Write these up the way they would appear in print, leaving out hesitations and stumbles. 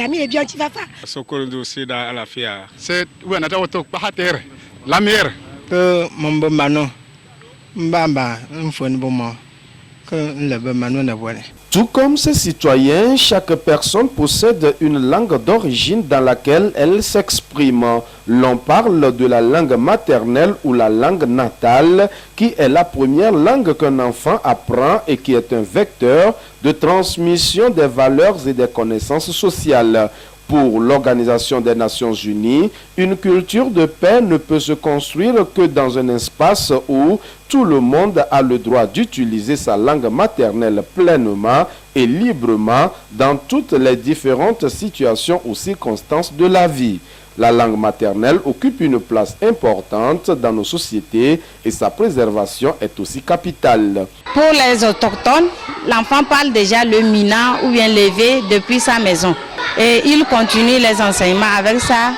Yami et bien tu vas pas. C'est la meilleure. Que mon bon mano, mbamba, un bon moment, que le bon mano ne voit. Tout comme ces citoyens, chaque personne possède une langue d'origine dans laquelle elle s'exprime. L'on parle de la langue maternelle ou la langue natale, qui est la première langue qu'un enfant apprend et qui est un vecteur de transmission des valeurs et des connaissances sociales. Pour l'Organisation des Nations Unies, une culture de paix ne peut se construire que dans un espace où tout le monde a le droit d'utiliser sa langue maternelle pleinement et librement dans toutes les différentes situations ou circonstances de la vie. La langue maternelle occupe une place importante dans nos sociétés et sa préservation est aussi capitale. Pour les autochtones, l'enfant parle déjà le mina ou bien l'évé depuis sa maison. Et il continue les enseignements avec ça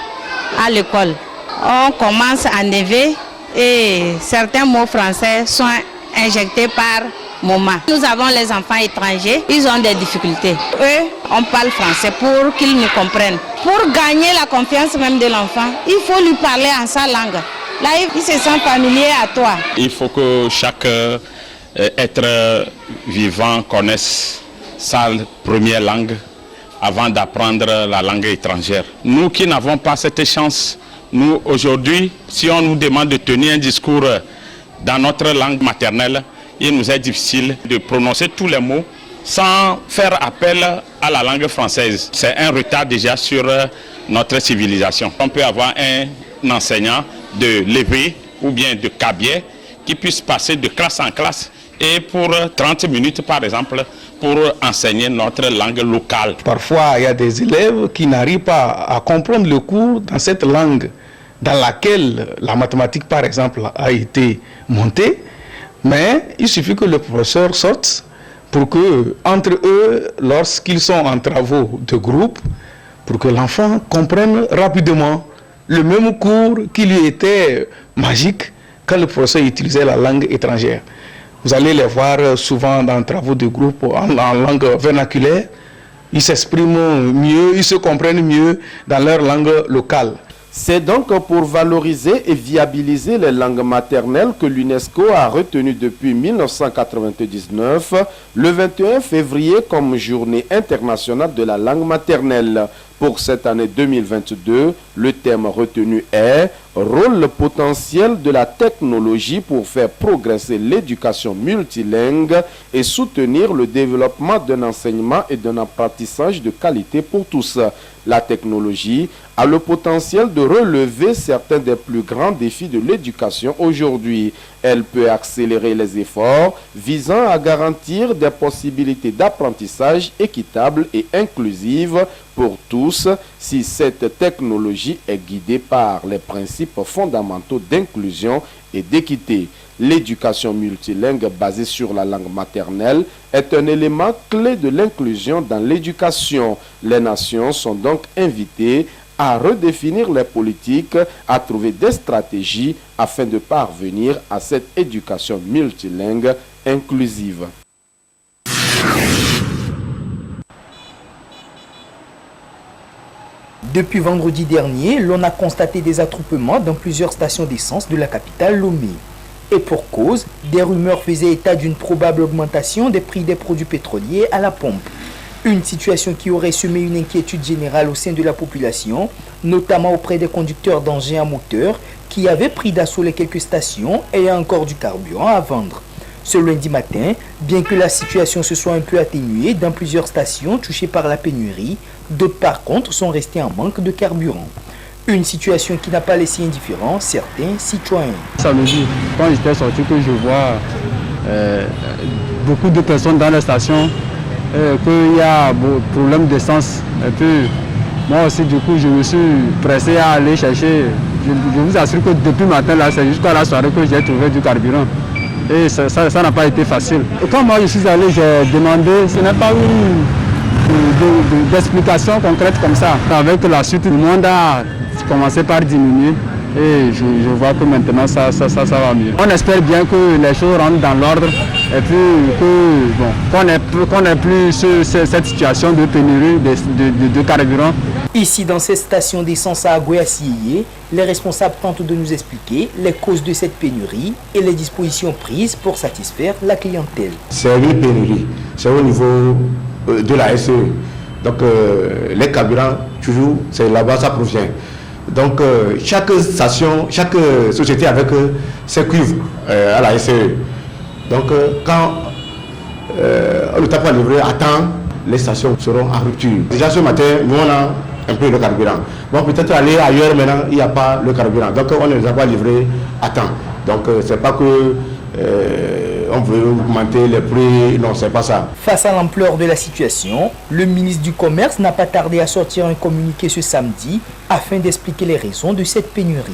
à l'école. On commence en évé et certains mots français sont injectés par moment. Nous avons les enfants étrangers, ils ont des difficultés. Eux, on parle français pour qu'ils nous comprennent. Pour gagner la confiance même de l'enfant, il faut lui parler en sa langue. Là, il se sent familier à toi. Il faut que chaque être vivant connaisse sa première langue avant d'apprendre la langue étrangère. Nous qui n'avons pas cette chance, nous aujourd'hui, si on nous demande de tenir un discours dans notre langue maternelle, il nous est difficile de prononcer tous les mots sans faire appel à la langue française. C'est un retard déjà sur notre civilisation. On peut avoir un enseignant de l'éveil ou bien de cabier qui puisse passer de classe en classe et pour 30 minutes par exemple pour enseigner notre langue locale. Parfois il y a des élèves qui n'arrivent pas à comprendre le cours dans cette langue dans laquelle la mathématique par exemple a été montée, mais il suffit que le professeur sorte pour que entre eux, lorsqu'ils sont en travaux de groupe, pour que l'enfant comprenne rapidement le même cours qui lui était magique quand le professeur utilisait la langue étrangère. Vous allez les voir souvent dans les travaux de groupe en langue vernaculaire. Ils s'expriment mieux, ils se comprennent mieux dans leur langue locale. C'est donc pour valoriser et viabiliser les langues maternelles que l'UNESCO a retenu depuis 1999 le 21 février comme journée internationale de la langue maternelle. Pour cette année 2022, le thème retenu est « Rôle potentiel de la technologie pour faire progresser l'éducation multilingue et soutenir le développement d'un enseignement et d'un apprentissage de qualité pour tous ». La technologie a le potentiel de relever certains des plus grands défis de l'éducation aujourd'hui. Elle peut accélérer les efforts visant à garantir des possibilités d'apprentissage équitables et inclusives pour tous si cette technologie est guidée par les principes fondamentaux d'inclusion et d'équité. L'éducation multilingue basée sur la langue maternelle est un élément clé de l'inclusion dans l'éducation. Les nations sont donc invitées à redéfinir les politiques, à trouver des stratégies afin de parvenir à cette éducation multilingue inclusive. Depuis vendredi dernier, l'on a constaté des attroupements dans plusieurs stations d'essence de la capitale Lomé. Et pour cause, des rumeurs faisaient état d'une probable augmentation des prix des produits pétroliers à la pompe. Une situation qui aurait semé une inquiétude générale au sein de la population, notamment auprès des conducteurs d'engins à moteur qui avaient pris d'assaut les quelques stations ayant encore du carburant à vendre. Ce lundi matin, bien que la situation se soit un peu atténuée dans plusieurs stations touchées par la pénurie, d'autres par contre sont restées en manque de carburant. Une situation qui n'a pas laissé indifférents certains citoyens. Samedi, quand j'étais sorti, que je vois beaucoup de personnes dans la station, qu'il y a problème d'essence. Et puis, moi aussi, du coup, je me suis pressé à aller chercher. Je vous assure que depuis le matin, là, c'est jusqu'à la soirée que j'ai trouvé du carburant. Et ça n'a pas été facile. Et quand moi je suis allé, j'ai demandé, ce n'est pas une d'explication concrète comme ça. Avec la suite, le monde a commencé par diminuer. Et je vois que maintenant ça va mieux. On espère bien que les choses rentrent dans l'ordre et puis qu'on n'ait plus cette situation de pénurie de carburant. Ici, dans cette station d'essence à Agoya-Sieye, les responsables tentent de nous expliquer les causes de cette pénurie et les dispositions prises pour satisfaire la clientèle. C'est une pénurie, c'est au niveau de la SE. Donc les carburants, toujours, c'est là-bas ça provient. Donc chaque station, chaque société avec ses cuivres à la SE. Donc quand le tape à livrer à temps, les stations seront en rupture. Déjà ce matin, nous on a un peu le carburant. Bon, peut-être aller ailleurs maintenant, il n'y a pas le carburant. Donc on ne les a pas livrés à temps. Donc c'est pas que on veut augmenter les prix, non, c'est pas ça. Face à l'ampleur de la situation, le ministre du Commerce n'a pas tardé à sortir un communiqué ce samedi afin d'expliquer les raisons de cette pénurie.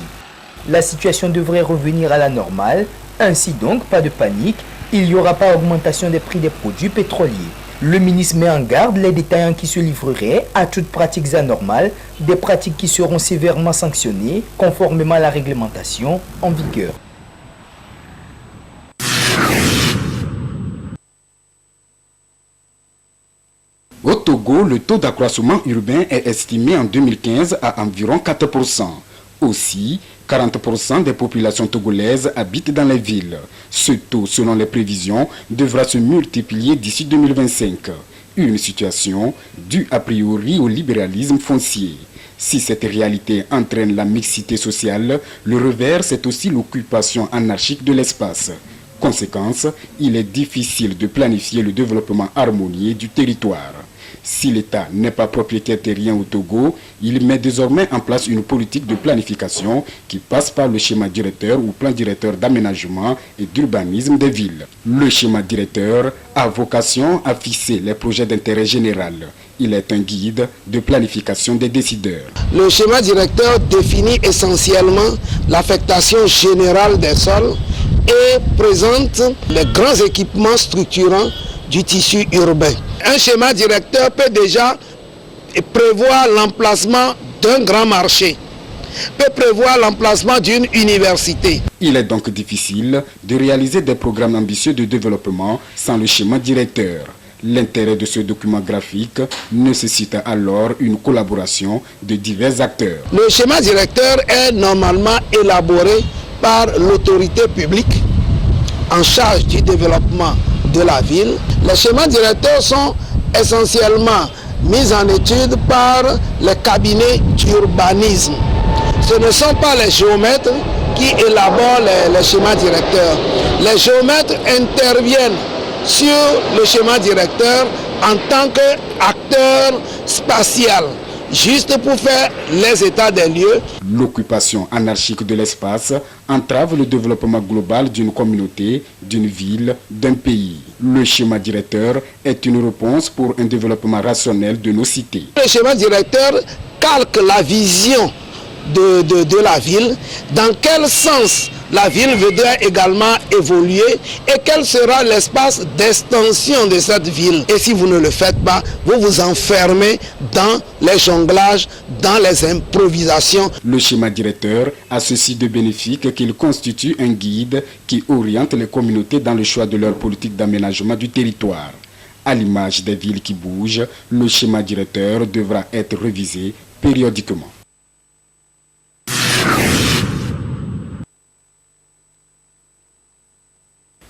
La situation devrait revenir à la normale, ainsi donc pas de panique, il n'y aura pas augmentation des prix des produits pétroliers. Le ministre met en garde les détaillants qui se livreraient à toutes pratiques anormales, des pratiques qui seront sévèrement sanctionnées conformément à la réglementation en vigueur. Au Togo, le taux d'accroissement urbain est estimé en 2015 à environ 4%. Aussi, 40% des populations togolaises habitent dans les villes. Ce taux, selon les prévisions, devra se multiplier d'ici 2025. Une situation due a priori au libéralisme foncier. Si cette réalité entraîne la mixité sociale, le revers, c'est aussi l'occupation anarchique de l'espace. Conséquence, il est difficile de planifier le développement harmonieux du territoire. Si l'État n'est pas propriétaire terrien au Togo, il met désormais en place une politique de planification qui passe par le schéma directeur ou plan directeur d'aménagement et d'urbanisme des villes. Le schéma directeur a vocation à fixer les projets d'intérêt général. Il est un guide de planification des décideurs. Le schéma directeur définit essentiellement l'affectation générale des sols et présente les grands équipements structurants du tissu urbain. Un schéma directeur peut déjà prévoir l'emplacement d'un grand marché, peut prévoir l'emplacement d'une université. Il est donc difficile de réaliser des programmes ambitieux de développement sans le schéma directeur. L'intérêt de ce document graphique nécessite alors une collaboration de divers acteurs. Le schéma directeur est normalement élaboré par l'autorité publique en charge du développement de la ville. Les schémas directeurs sont essentiellement mis en étude par les cabinets d'urbanisme. Ce ne sont pas les géomètres qui élaborent les schémas directeurs. Les géomètres interviennent sur le schéma directeur en tant qu'acteur spatial, juste pour faire les états des lieux. L'occupation anarchique de l'espace entrave le développement global d'une communauté, d'une ville, d'un pays. Le schéma directeur est une réponse pour un développement rationnel de nos cités. Le schéma directeur calque la vision de la ville, dans quel sens la ville voudra également évoluer et quel sera l'espace d'extension de cette ville. Et si vous ne le faites pas, vous vous enfermez dans les jonglages, dans les improvisations. Le schéma directeur a ceci de bénéfique qu'il constitue un guide qui oriente les communautés dans le choix de leur politique d'aménagement du territoire. À l'image des villes qui bougent, le schéma directeur devra être révisé périodiquement.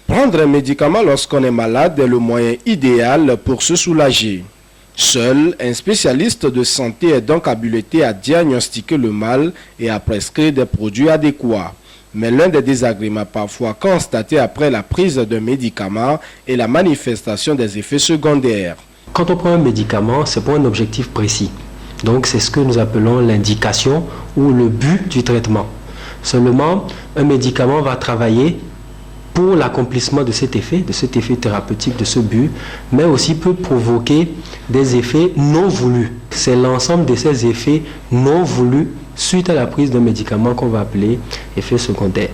Prendre un médicament lorsqu'on est malade est le moyen idéal pour se soulager. Seul un spécialiste de santé est donc habilité à diagnostiquer le mal et à prescrire des produits adéquats. Mais l'un des désagréments parfois constatés après la prise d'un médicament est la manifestation des effets secondaires. Quand on prend un médicament, c'est pour un objectif précis. Donc c'est ce que nous appelons l'indication ou le but du traitement. Seulement, un médicament va travailler pour l'accomplissement de cet effet thérapeutique, de ce but, mais aussi peut provoquer des effets non voulus. C'est l'ensemble de ces effets non voulus suite à la prise d'un médicament qu'on va appeler effet secondaire.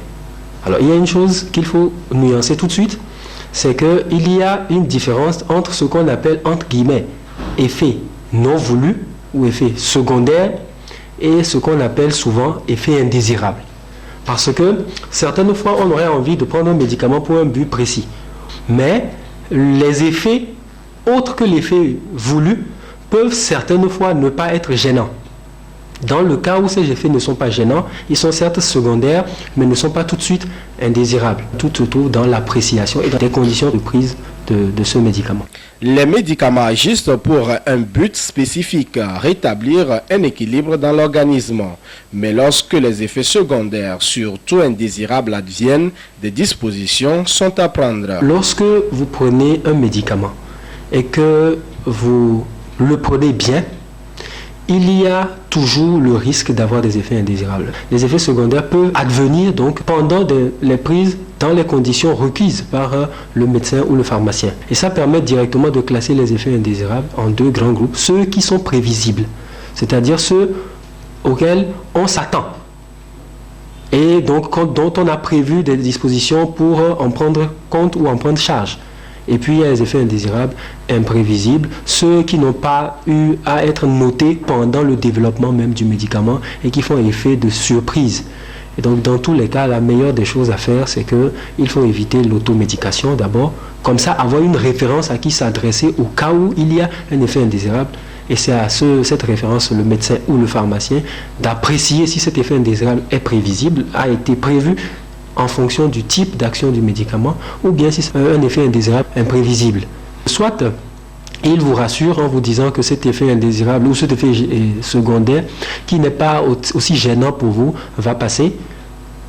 Alors il y a une chose qu'il faut nuancer tout de suite, c'est qu'il y a une différence entre ce qu'on appelle entre guillemets effet non voulu ou effet secondaire et ce qu'on appelle souvent effet indésirable. Parce que certaines fois, on aurait envie de prendre un médicament pour un but précis. Mais les effets, autres que l'effet voulu, peuvent certaines fois ne pas être gênants. Dans le cas où ces effets ne sont pas gênants, ils sont certes secondaires, mais ne sont pas tout de suite indésirables. Tout se trouve dans l'appréciation et dans les conditions de prise de ce médicament. Les médicaments agissent pour un but spécifique, rétablir un équilibre dans l'organisme. Mais lorsque les effets secondaires, surtout indésirables, adviennent, des dispositions sont à prendre. Lorsque vous prenez un médicament et que vous le prenez bien, il y a toujours le risque d'avoir des effets indésirables. Les effets secondaires peuvent advenir donc pendant les prises dans les conditions requises par le médecin ou le pharmacien. Et ça permet directement de classer les effets indésirables en deux grands groupes. Ceux qui sont prévisibles, c'est-à-dire ceux auxquels on s'attend. Et donc dont on a prévu des dispositions pour en prendre compte ou en prendre charge. Et puis il y a les effets indésirables, imprévisibles, ceux qui n'ont pas eu à être notés pendant le développement même du médicament et qui font effet de surprise. Et donc dans tous les cas, la meilleure des choses à faire, c'est qu'il faut éviter l'automédication d'abord, comme ça avoir une référence à qui s'adresser au cas où il y a un effet indésirable. Et c'est à cette référence, le médecin ou le pharmacien, d'apprécier si cet effet indésirable est prévisible, a été prévu en fonction du type d'action du médicament, ou bien si c'est un effet indésirable imprévisible. Soit il vous rassure en vous disant que cet effet indésirable ou cet effet secondaire, qui n'est pas aussi gênant pour vous, va passer.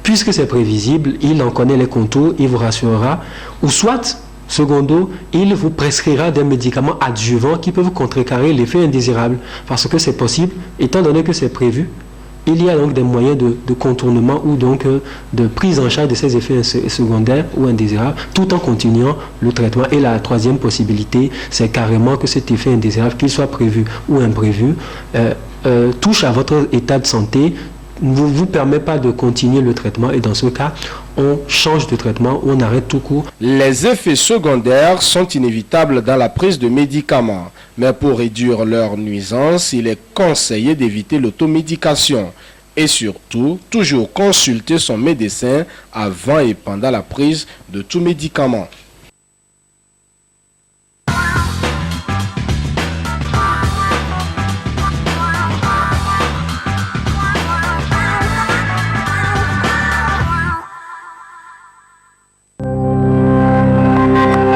Puisque c'est prévisible, il en connaît les contours, il vous rassurera. Ou soit, secondo, il vous prescrira des médicaments adjuvants qui peuvent contrecarrer l'effet indésirable. Parce que c'est possible, étant donné que c'est prévu, il y a donc des moyens de contournement ou donc de prise en charge de ces effets secondaires ou indésirables tout en continuant le traitement. Et la troisième possibilité, c'est carrément que cet effet indésirable, qu'il soit prévu ou imprévu, touche à votre état de santé, ne vous permet pas de continuer le traitement et dans ce cas, on change de traitement ou on arrête tout court. Les effets secondaires sont inévitables dans la prise de médicaments, mais pour réduire leurs nuisances, il est conseillé d'éviter l'automédication et surtout, toujours consulter son médecin avant et pendant la prise de tout médicament.